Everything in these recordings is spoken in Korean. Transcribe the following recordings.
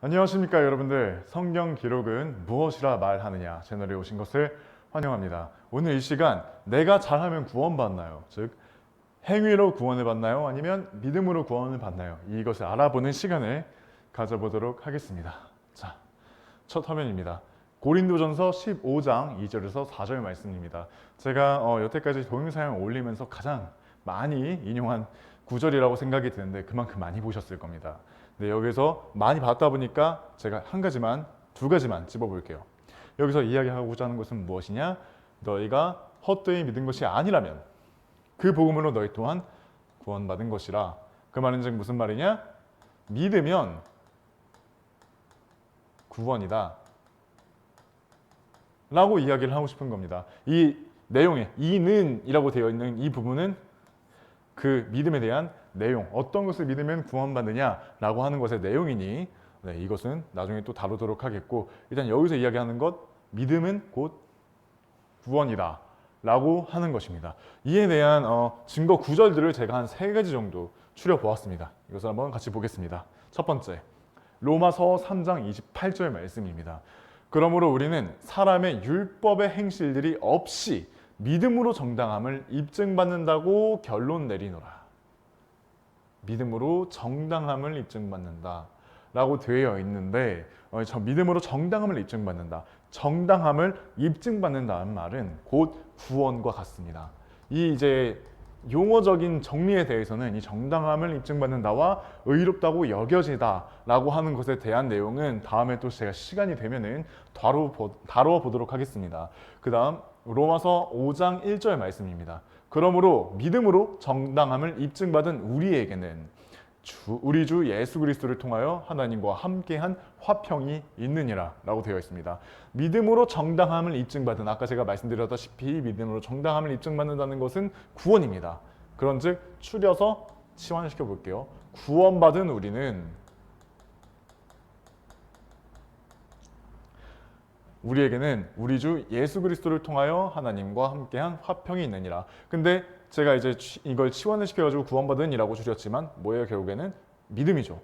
안녕하십니까 여러분들. 성경 기록은 무엇이라 말하느냐 채널에 오신 것을 환영합니다. 오늘 이 시간 내가 잘하면 구원받나요? 즉 행위로 구원을 받나요? 아니면 믿음으로 구원을 받나요? 이것을 알아보는 시간을 가져보도록 하겠습니다. 자, 첫 화면입니다. 고린도전서 15장 2절에서 4절 말씀입니다. 제가 여태까지 동영상을 올리면서 가장 많이 인용한 구절이라고 생각이 드는데 그만큼 많이 보셨을 겁니다. 네, 여기서 많이 봤다 보니까 제가 두 가지만 찝어볼게요. 여기서 이야기하고자 하는 것은 무엇이냐? 너희가 헛되이 믿은 것이 아니라면 그 복음으로 너희 또한 구원받은 것이라. 그 말은 즉 무슨 말이냐? 믿으면 구원이다 라고 이야기를 하고 싶은 겁니다. 이 내용에 이는이라고 되어 있는 이 부분은 그 믿음에 대한 내용, 어떤 것을 믿으면 구원받느냐라고 하는 것의 내용이니 이것은 나중에 또 다루도록 하겠고, 일단 여기서 이야기하는 것, 믿음은 곧 구원이다 라고 하는 것입니다. 이에 대한 증거 구절들을 제가 한 3가지 정도 추려보았습니다. 이것을 한번 같이 보겠습니다. 첫 번째, 로마서 3장 28절 말씀입니다. 그러므로 우리는 사람의 율법의 행실들이 없이 믿음으로 정당함을 입증받는다고 결론 내리노라. 믿음으로 정당함을 입증받는다 라고 되어 있는데, 저 믿음으로 정당함을 입증받는다, 정당함을 입증받는다는 말은 곧 구원과 같습니다. 이 이제 용어적인 정리에 대해서는 이 정당함을 입증받는다와 의롭다고 여겨지다 라고 하는 것에 대한 내용은 다음에 또 제가 시간이 되면은 다루어 보도록 하겠습니다. 그 다음 로마서 5장 1절 말씀입니다. 그러므로 믿음으로 정당함을 입증받은 우리에게는 우리 주 예수 그리스도를 통하여 하나님과 함께한 화평이 있느니라 라고 되어 있습니다. 믿음으로 정당함을 입증받은, 아까 제가 말씀드렸다시피 믿음으로 정당함을 입증받는다는 것은 구원입니다. 그런즉 추려서 치환시켜 볼게요. 구원받은 우리에게는 우리 주 예수 그리스도를 통하여 하나님과 함께한 화평이 있느니라. 근데 제가 이제 이걸 치환을 시켜가지고 구원받은이라고 줄였지만 뭐예요? 결국에는 믿음이죠.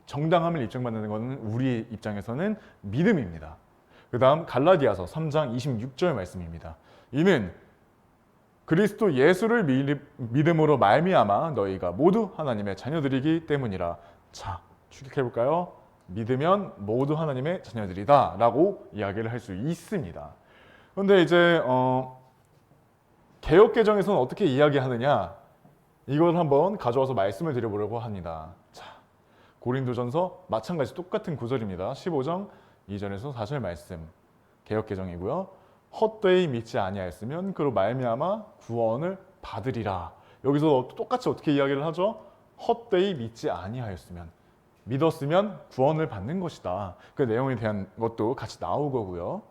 정당함을 입증받는 것은 우리 입장에서는 믿음입니다. 그 다음 갈라디아서 3장 26절 말씀입니다. 이는 그리스도 예수를 믿음으로 말미암아 너희가 모두 하나님의 자녀들이기 때문이라. 자, 추격해볼까요? 믿으면 모두 하나님의 자녀들이다 라고 이야기를 할 수 있습니다. 그런데 이제 개역개정에서는 어떻게 이야기하느냐, 이걸 한번 가져와서 말씀을 드려보려고 합니다. 자, 고린도전서 마찬가지 똑같은 구절입니다. 15장 2절에서 4절 말씀, 개역개정이고요. 헛되이 믿지 아니하였으면 그로 말미암아 구원을 받으리라. 여기서 똑같이 어떻게 이야기를 하죠? 헛되이 믿지 아니하였으면, 믿었으면 구원을 받는 것이다. 그 내용에 대한 것도 같이 나오고요.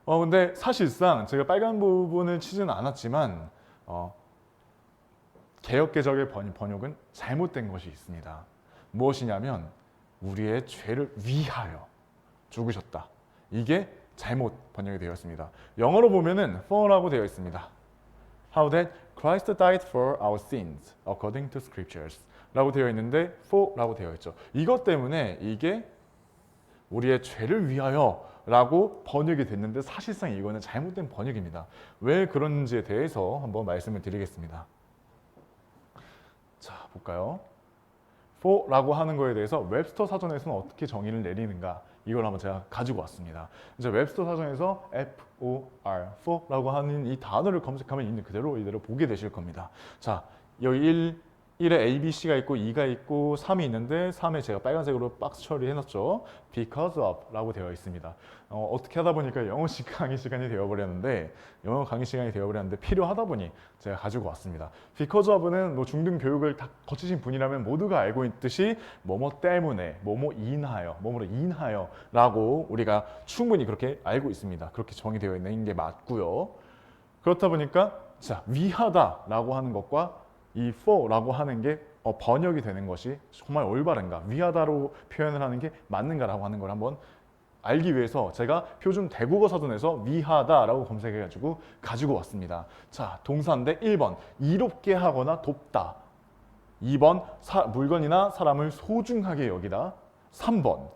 근데 사실상 제가 빨간 부분을 치지는 않았지만 개역개정의 번역은 잘못된 것이 있습니다. 무엇이냐면 우리의 죄를 위하여 죽으셨다. 이게 잘못 번역이 되어 있습니다. 영어로 보면은 for라고 되어 있습니다. How that Christ died for our sins according to scriptures 라고 되어 있는데 for라고 되어 있죠. 이것 때문에 이게 우리의 죄를 위하여 라고 번역이 됐는데 사실상 이거는 잘못된 번역입니다. 왜 그런지에 대해서 한번 말씀을 드리겠습니다. 자, 볼까요? for라고 하는 거에 대해서 웹스터 사전에서는 어떻게 정의를 내리는가, 이걸 한번 제가 가지고 왔습니다. 이제 웹스터 사전에서 for라고 하는 이 단어를 검색하면 있는 그대로 이대로 보게 되실 겁니다. 자, 여기 1에 A, B, C가 있고 2가 있고 3이 있는데 3에 제가 빨간색으로 박스 처리해놨죠. Because of 라고 되어 있습니다. 어떻게 하다 보니까 영어 강의 시간이 되어버렸는데 필요하다 보니 제가 가지고 왔습니다. Because of는 뭐 중등 교육을 다 거치신 분이라면 모두가 알고 있듯이 뭐뭐 때문에, 뭐뭐 인하여, 뭐뭐로 인하여 라고 우리가 충분히 그렇게 알고 있습니다. 그렇게 정의되어 있는 게 맞고요. 그렇다 보니까 자, 위하다 라고 하는 것과 이 for라고 하는 게 번역이 되는 것이 정말 올바른가, 위하다로 표현을 하는 게 맞는가라고 하는 걸 한번 알기 위해서 제가 표준 대국어 사전에서 위하다라고 검색해가지고 가지고 왔습니다. 자, 동사인데 1번 이롭게 하거나 돕다, 2번 물건이나 사람을 소중하게 여기다, 3번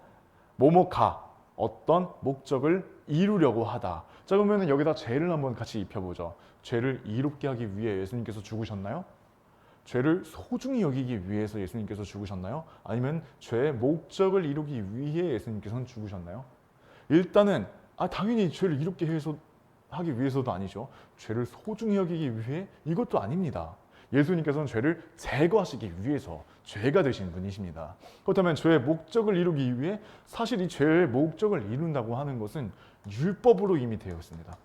뭐뭐가 어떤 목적을 이루려고 하다. 자, 그러면 여기다 죄를 한번 같이 입혀보죠. 죄를 이롭게 하기 위해 예수님께서 죽으셨나요? 죄를 소중히 여기기 위해서 예수님께서 죽으셨나요? 아니면 죄의 목적을 이루기 위해 예수님께서는 죽으셨나요? 일단은 당연히 죄를 이롭게 해서 하기 위해서도 아니죠. 죄를 소중히 여기기 위해 이것도 아닙니다. 예수님께서는 죄를 제거하시기 위해서 죄가 되신 분이십니다. 그렇다면 죄의 목적을 이루기 위해 사실 이 죄의 목적을 이룬다고 하는 것은 율법으로 이미 되어 있습니다.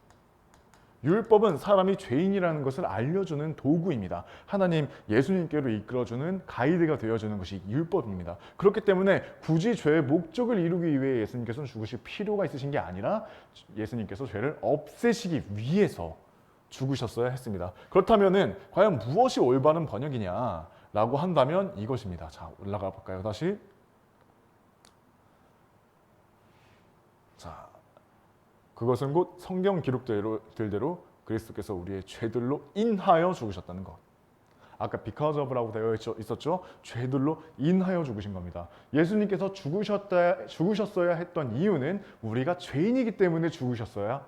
율법은 사람이 죄인이라는 것을 알려주는 도구입니다. 하나님, 예수님께로 이끌어주는 가이드가 되어주는 것이 율법입니다. 그렇기 때문에 굳이 죄의 목적을 이루기 위해 예수님께서는 죽으실 필요가 있으신 게 아니라 예수님께서 죄를 없애시기 위해서 죽으셨어야 했습니다. 그렇다면은 과연 무엇이 올바른 번역이냐라고 한다면 이것입니다. 자, 올라가 볼까요? 다시. 자, 그것은 곧 성경 기록들대로 그리스도께서 우리의 죄들로 인하여 죽으셨다는 것. 아까 because of라고 되어 있었죠. 죄들로 인하여 죽으신 겁니다. 예수님께서 죽으셨어야 했던 이유는 우리가 죄인이기 때문에 죽으셨어야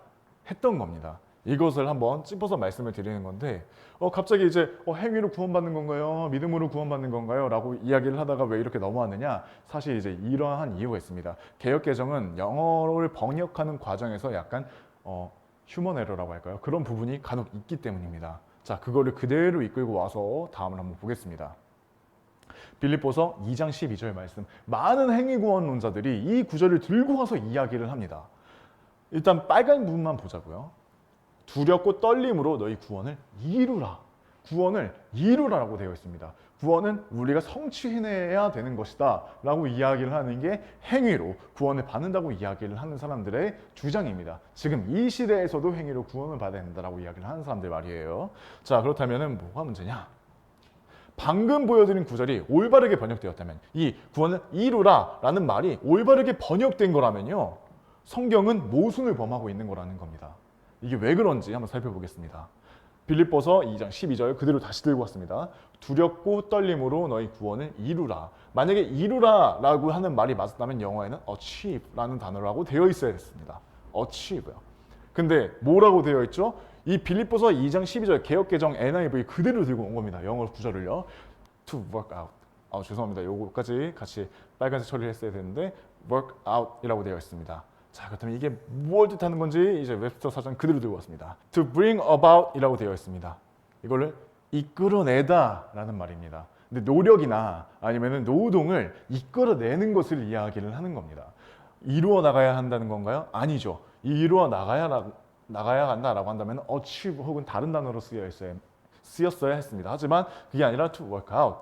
했던 겁니다. 이것을 한번 짚어서 말씀을 드리는 건데 갑자기 이제 행위로 구원받는 건가요? 믿음으로 구원받는 건가요? 라고 이야기를 하다가 왜 이렇게 넘어왔느냐? 사실 이제 이러한 이유가 있습니다. 개역개정은 영어를 번역하는 과정에서 약간 휴먼 에러라고 할까요? 그런 부분이 간혹 있기 때문입니다. 자, 그거를 그대로 이끌고 와서 다음을 한번 보겠습니다. 빌립보서 2장 12절 말씀. 많은 행위구원론자들이 이 구절을 들고 와서 이야기를 합니다. 일단 빨간 부분만 보자고요. 두렵고 떨림으로 너희 구원을 이루라. 구원을 이루라라고 되어 있습니다. 구원은 우리가 성취해내야 되는 것이다 라고 이야기를 하는 게 행위로 구원을 받는다고 이야기를 하는 사람들의 주장입니다. 지금 이 시대에서도 행위로 구원을 받아야 된다라고 이야기를 하는 사람들 말이에요. 자, 그렇다면 뭐가 문제냐? 방금 보여드린 구절이 올바르게 번역되었다면, 이 구원을 이루라 라는 말이 올바르게 번역된 거라면요, 성경은 모순을 범하고 있는 거라는 겁니다. 이게 왜 그런지 한번 살펴보겠습니다. 빌립보서 2장 12절 그대로 다시 들고 왔습니다. 두렵고 떨림으로 너희 구원을 이루라. 만약에 이루라 라고 하는 말이 맞았다면 영어에는 achieve라는 단어라고 되어 있어야 됐습니다. achieve요. 근데 뭐라고 되어 있죠? 이 빌립보서 2장 12절 개역개정 NIV 그대로 들고 온 겁니다. 영어 구절을요. to work out. 죄송합니다. 요거까지 같이 빨간색 처리를 했어야 되는데 work out이라고 되어 있습니다. 자, 그렇다면 이게 무엇을 뜻하는 건지 이제 웹스터 사전 그대로 들고 왔습니다. To bring about 이라고 되어 있습니다. 이거를 이끌어내다 라는 말입니다. 근데 노력이나 아니면 노동을 이끌어내는 것을 이야기를 하는 겁니다. 이루어 나가야 한다는 건가요? 아니죠. 이루어 나가야 한다라고 한다면 achieve 혹은 다른 단어로 쓰였어야 했습니다. 하지만 그게 아니라 to work out,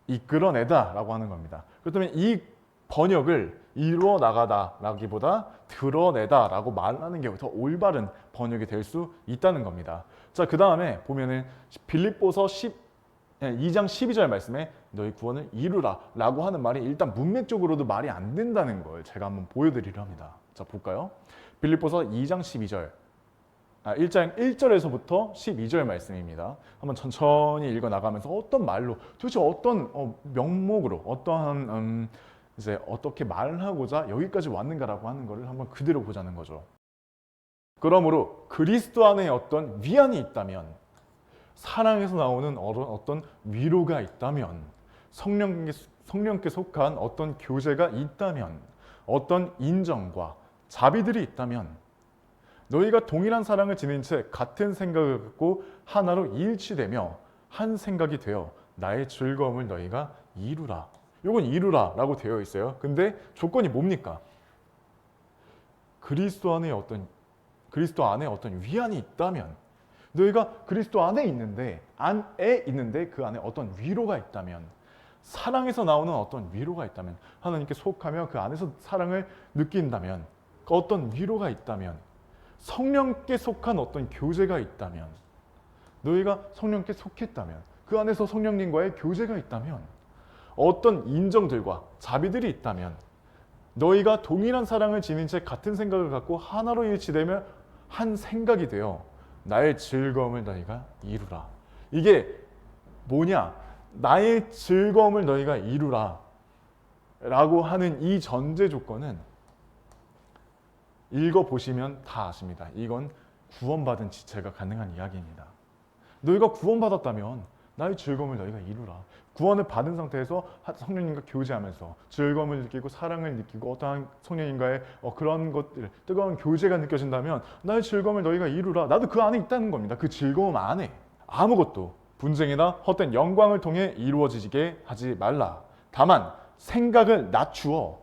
이끌어내다 라고 하는 겁니다. 그렇다면 이 번역을 이루어 나가다라기보다 드러내다라고 말하는 게 더 올바른 번역이 될 수 있다는 겁니다. 자, 그 다음에 보면은 빌립보서 2장 12절 말씀에 너희 구원을 이루라 라고 하는 말이 일단 문맥적으로도 말이 안 된다는 걸 제가 한번 보여드리려 합니다. 자, 볼까요? 빌립보서 2장 12절 1장 1절에서부터 12절 말씀입니다. 한번 천천히 읽어 나가면서 어떤 말로 도대체 어떤 명목으로 어떠한 이제 어떻게 말을 하고자 여기까지 왔는가라고 하는 것을 한번 그대로 보자는 거죠. 그러므로 그리스도 안에 어떤 위안이 있다면, 사랑에서 나오는 어떤 위로가 있다면, 성령께 속한 어떤 교제가 있다면, 어떤 인정과 자비들이 있다면, 너희가 동일한 사랑을 지닌 채 같은 생각을 갖고 하나로 일치되며 한 생각이 되어 나의 즐거움을 너희가 이루라. 이건 이루라 라고 되어 있어요. 근데 조건이 뭡니까? 그리스도 안에 어떤 위안이 있다면, 너희가 그리스도 안에 있는데 그 안에 어떤 위로가 있다면, 사랑에서 나오는 어떤 위로가 있다면, 하나님께 속하며 그 안에서 사랑을 느낀다면, 어떤 위로가 있다면, 성령께 속한 어떤 교제가 있다면, 너희가 성령께 속했다면, 그 안에서 성령님과의 교제가 있다면, 어떤 인정들과 자비들이 있다면, 너희가 동일한 사랑을 지닌 채 같은 생각을 갖고 하나로 일치되며 한 생각이 되어 나의 즐거움을 너희가 이루라. 이게 뭐냐? 나의 즐거움을 너희가 이루라. 라고 하는 이 전제 조건은 읽어보시면 다 아십니다. 이건 구원받은 지체가 가능한 이야기입니다. 너희가 구원받았다면 나의 즐거움을 너희가 이루라. 구원을 받은 상태에서 성령님과 교제하면서 즐거움을 느끼고 사랑을 느끼고 어떠한 성령님과의 그런 것들, 뜨거운 교제가 느껴진다면 나의 즐거움을 너희가 이루라. 나도 그 안에 있다는 겁니다. 그 즐거움 안에 아무것도 분쟁이나 헛된 영광을 통해 이루어지게 하지 말라. 다만 생각을 낮추어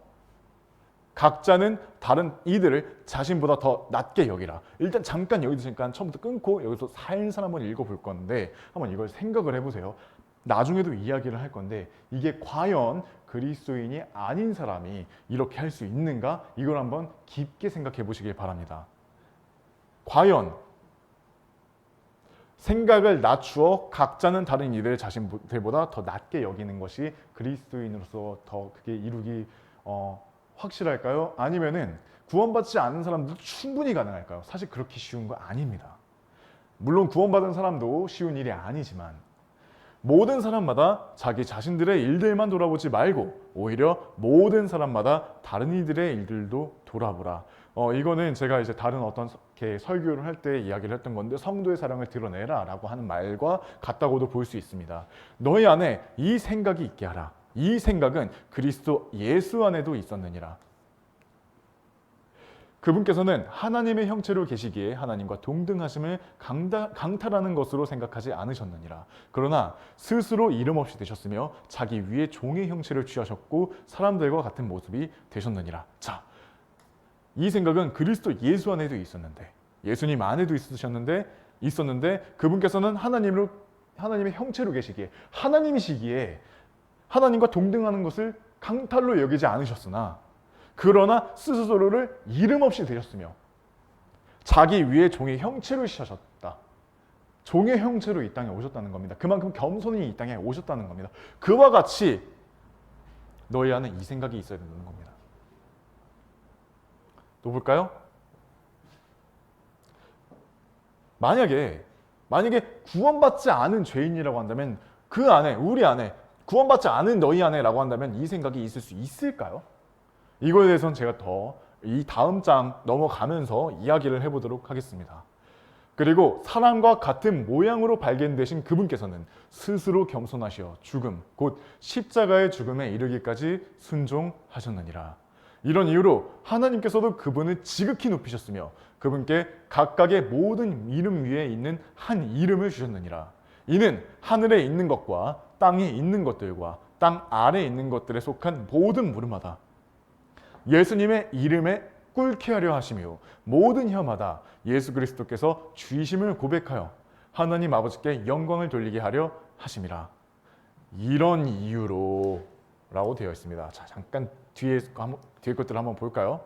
각자는 다른 이들을 자신보다 더 낮게 여기라. 일단 잠깐 여기서 잠깐 처음부터 끊고 여기서 살살 한번 읽어볼 건데 한번 이걸 생각을 해보세요. 나중에도 이야기를 할 건데 이게 과연 그리스도인이 아닌 사람이 이렇게 할 수 있는가? 이걸 한번 깊게 생각해 보시길 바랍니다. 과연 생각을 낮추어 각자는 다른 이들을 자신들보다 더 낮게 여기는 것이 그리스도인으로서 더 그게 이루기 확실할까요? 아니면은 구원받지 않은 사람도 충분히 가능할까요? 사실 그렇게 쉬운 거 아닙니다. 물론 구원받은 사람도 쉬운 일이 아니지만 모든 사람마다 자기 자신들의 일들만 돌아보지 말고 오히려 모든 사람마다 다른 이들의 일들도 돌아보라. 이거는 제가 이제 다른 어떤 설교를 할 때 이야기를 했던 건데 성도의 사랑을 드러내라 라고 하는 말과 같다고도 볼 수 있습니다. 너희 안에 이 생각이 있게 하라. 이 생각은 그리스도 예수 안에도 있었느니라. 그분께서는 하나님의 형체로 계시기에 하나님과 동등하심을 강탈하는 것으로 생각하지 않으셨느니라. 그러나 스스로 이름 없이 되셨으며 자기 위에 종의 형체를 취하셨고 사람들과 같은 모습이 되셨느니라. 자, 이 생각은 그리스도 예수 안에도 있었는데 예수님 안에도 있었는데 그분께서는 하나님의 형체로 계시기에 하나님이시기에 하나님과 동등하는 것을 강탈로 여기지 않으셨으나 그러나 스스로를 이름 없이 되셨으며 자기 위에 종의 형체로 씌셨다. 종의 형체로 이 땅에 오셨다는 겁니다. 그만큼 겸손히 이 땅에 오셨다는 겁니다. 그와 같이 너희 안에 이 생각이 있어야 된다는 겁니다. 또 볼까요? 만약에 구원받지 않은 죄인이라고 한다면 그 안에 우리 안에 구원받지 않은 너희 안에라고 한다면 이 생각이 있을 수 있을까요? 이거에 대해서는 제가 더 이 다음 장 넘어가면서 이야기를 해보도록 하겠습니다. 그리고 사람과 같은 모양으로 발견되신 그분께서는 스스로 겸손하시어 죽음, 곧 십자가의 죽음에 이르기까지 순종하셨느니라. 이런 이유로 하나님께서도 그분을 지극히 높이셨으며 그분께 각각의 모든 이름 위에 있는 한 이름을 주셨느니라. 이는 하늘에 있는 것과 땅에 있는 것들과 땅 아래에 있는 것들에 속한 모든 물음마다 예수님의 이름에 꿇게 하려 하시며 모든 혀마다 예수 그리스도께서 주이심을 고백하여 하나님 아버지께 영광을 돌리게 하려 하심이라. 이런 이유로 라고 되어 있습니다. 자, 잠깐 뒤에 것들을 한번 볼까요?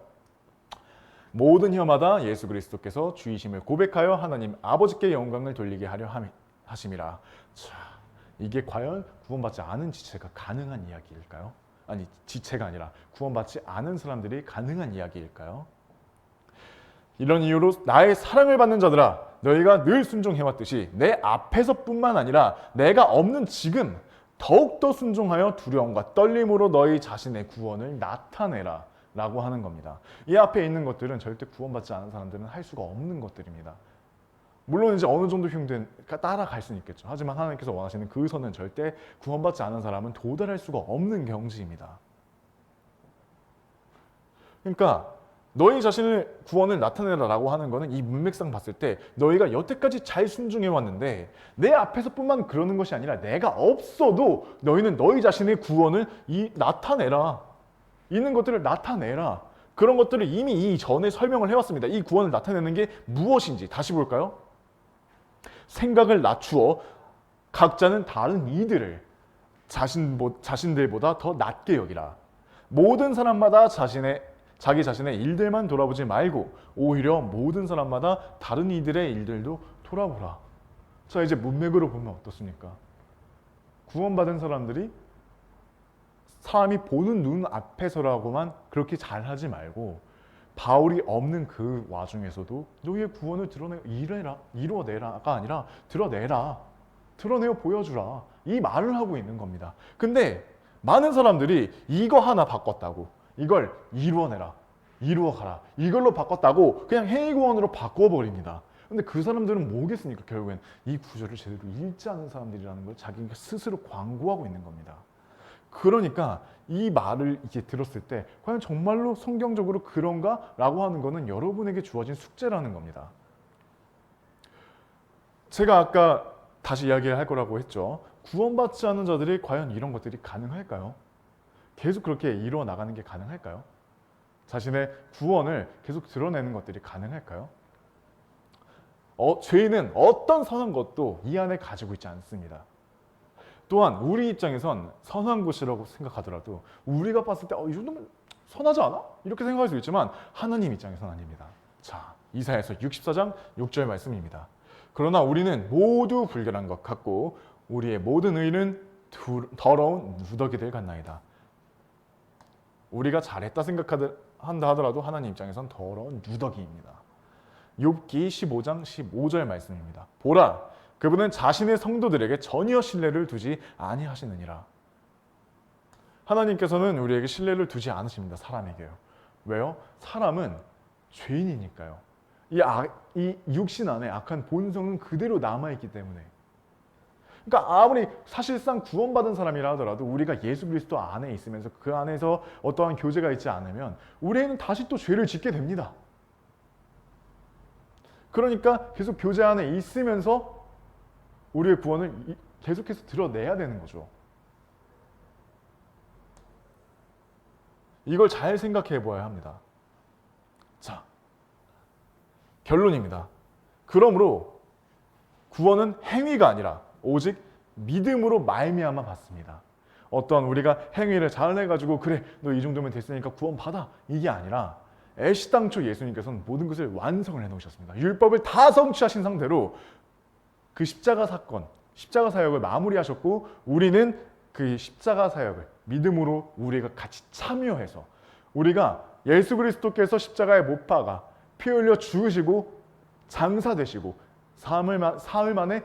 모든 혀마다 예수 그리스도께서 주이심을 고백하여 하나님 아버지께 영광을 돌리게 하려 하심이라. 자, 이게 과연 구원받지 않은 지체가 가능한 이야기일까요? 아니, 지체가 아니라 구원받지 않은 사람들이 가능한 이야기일까요? 이런 이유로 나의 사랑을 받는 자들아, 너희가 늘 순종해왔듯이 내 앞에서뿐만 아니라 내가 없는 지금 더욱더 순종하여 두려움과 떨림으로 너희 자신의 구원을 나타내라 라고 하는 겁니다. 이 앞에 있는 것들은 절대 구원받지 않은 사람들은 할 수가 없는 것들입니다. 물론 이제 어느 정도 따라갈 수는 있겠죠. 하지만 하나님께서 원하시는 그 선은 절대 구원받지 않은 사람은 도달할 수가 없는 경지입니다. 그러니까 너희 자신의 구원을 나타내라라고 하는 것은 이 문맥상 봤을 때 너희가 여태까지 잘 순종해 왔는데 내 앞에서뿐만 그러는 것이 아니라 내가 없어도 너희는 너희 자신의 구원을 나타내라. 있는 것들을 나타내라. 그런 것들을 이미 이전에 설명을 해왔습니다. 이 구원을 나타내는 게 무엇인지 다시 볼까요? 생각을 낮추어 각자는 다른 이들을 자신들보다 더 낮게 여기라. 모든 사람마다 자기 자신의 일들만 돌아보지 말고 오히려 모든 사람마다 다른 이들의 일들도 돌아보라. 자, 이제 문맥으로 보면 어떻습니까? 구원받은 사람들이 사람이 보는 눈 앞에서라고만 그렇게 잘하지 말고 바울이 없는 그 와중에서도 너희의 구원을 이루어내라가 아니라 드러내라. 드러내어 보여주라. 이 말을 하고 있는 겁니다. 근데 많은 사람들이 이거 하나 바꿨다고, 이걸 이루어내라, 이루어가라, 이걸로 바꿨다고 그냥 행위 구원으로 바꿔버립니다. 근데 그 사람들은 뭐겠습니까? 결국엔 이 구절을 제대로 읽지 않은 사람들이라는 걸 자기가 스스로 광고하고 있는 겁니다. 그러니까 이 말을 이제 들었을 때 과연 정말로 성경적으로 그런가? 라고 하는 거는 여러분에게 주어진 숙제라는 겁니다. 제가 아까 다시 이야기를 할 거라고 했죠. 구원받지 않은 자들이 과연 이런 것들이 가능할까요? 계속 그렇게 이루어 나가는 게 가능할까요? 자신의 구원을 계속 드러내는 것들이 가능할까요? 죄인은 어떤 선한 것도 이 안에 가지고 있지 않습니다. 또한 우리 입장에선 선한 것이라고 생각하더라도 우리가 봤을 때 이 정도면 선하지 않아? 이렇게 생각할 수 있지만 하나님 입장에서는 아닙니다. 자, 이사야서 64장 6절 말씀입니다. 그러나 우리는 모두 불결한 것 같고 우리의 모든 의는 더러운 누더기들 같나이다. 우리가 잘했다 생각한다 하더라도 하나님 입장에선 더러운 누더기입니다. 욥기 15장 15절 말씀입니다. 보라, 그분은 자신의 성도들에게 전혀 신뢰를 두지 아니하시느니라. 하나님께서는 우리에게 신뢰를 두지 않으십니다. 사람에게요. 왜요? 사람은 죄인이니까요. 이 육신 안에 악한 본성은 그대로 남아있기 때문에. 그러니까 아무리 사실상 구원받은 사람이라 하더라도 우리가 예수 그리스도 안에 있으면서 그 안에서 어떠한 교제가 있지 않으면 우리는 다시 또 죄를 짓게 됩니다. 그러니까 계속 교제 안에 있으면서 우리의 구원을 계속해서 드러내야 되는 거죠. 이걸 잘 생각해 보아야 합니다. 자, 결론입니다. 그러므로 구원은 행위가 아니라 오직 믿음으로 말미암아 받습니다. 어떠한 우리가 행위를 잘 해가지고 그래 너 이 정도면 됐으니까 구원 받아, 이게 아니라 애시당초 예수님께서는 모든 것을 완성을 해놓으셨습니다. 율법을 다 성취하신 상태로 그 십자가 사건, 십자가 사역을 마무리하셨고 우리는 그 십자가 사역을 믿음으로 우리가 같이 참여해서 우리가 예수 그리스도께서 십자가에 못 박아 피 흘려 죽으시고 장사되시고 사흘 만에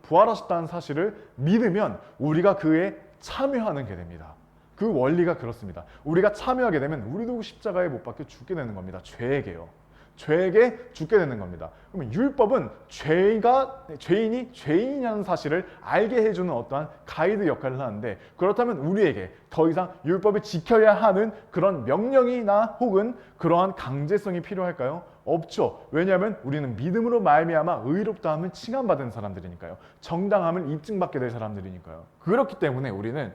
부활하셨다는 사실을 믿으면 우리가 그에 참여하는 게 됩니다. 그 원리가 그렇습니다. 우리가 참여하게 되면 우리도 십자가에 못 박혀 죽게 되는 겁니다. 죄에게요. 죄에게 죽게 되는 겁니다. 그러면 율법은 죄인이 죄인이라는 사실을 알게 해주는 어떠한 가이드 역할을 하는데, 그렇다면 우리에게 더 이상 율법을 지켜야 하는 그런 명령이나 혹은 그러한 강제성이 필요할까요? 없죠. 왜냐하면 우리는 믿음으로 말미암아 의롭다함을 칭함받은 사람들이니까요. 정당함을 입증받게 될 사람들이니까요. 그렇기 때문에 우리는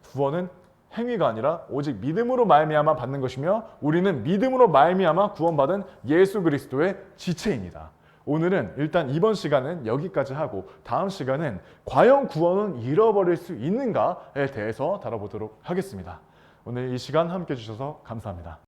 구원은 행위가 아니라 오직 믿음으로 말미암아 받는 것이며 우리는 믿음으로 말미암아 구원받은 예수 그리스도의 지체입니다. 오늘은 일단 이번 시간은 여기까지 하고 다음 시간은 과연 구원은 잃어버릴 수 있는가에 대해서 다뤄보도록 하겠습니다. 오늘 이 시간 함께 해주셔서 감사합니다.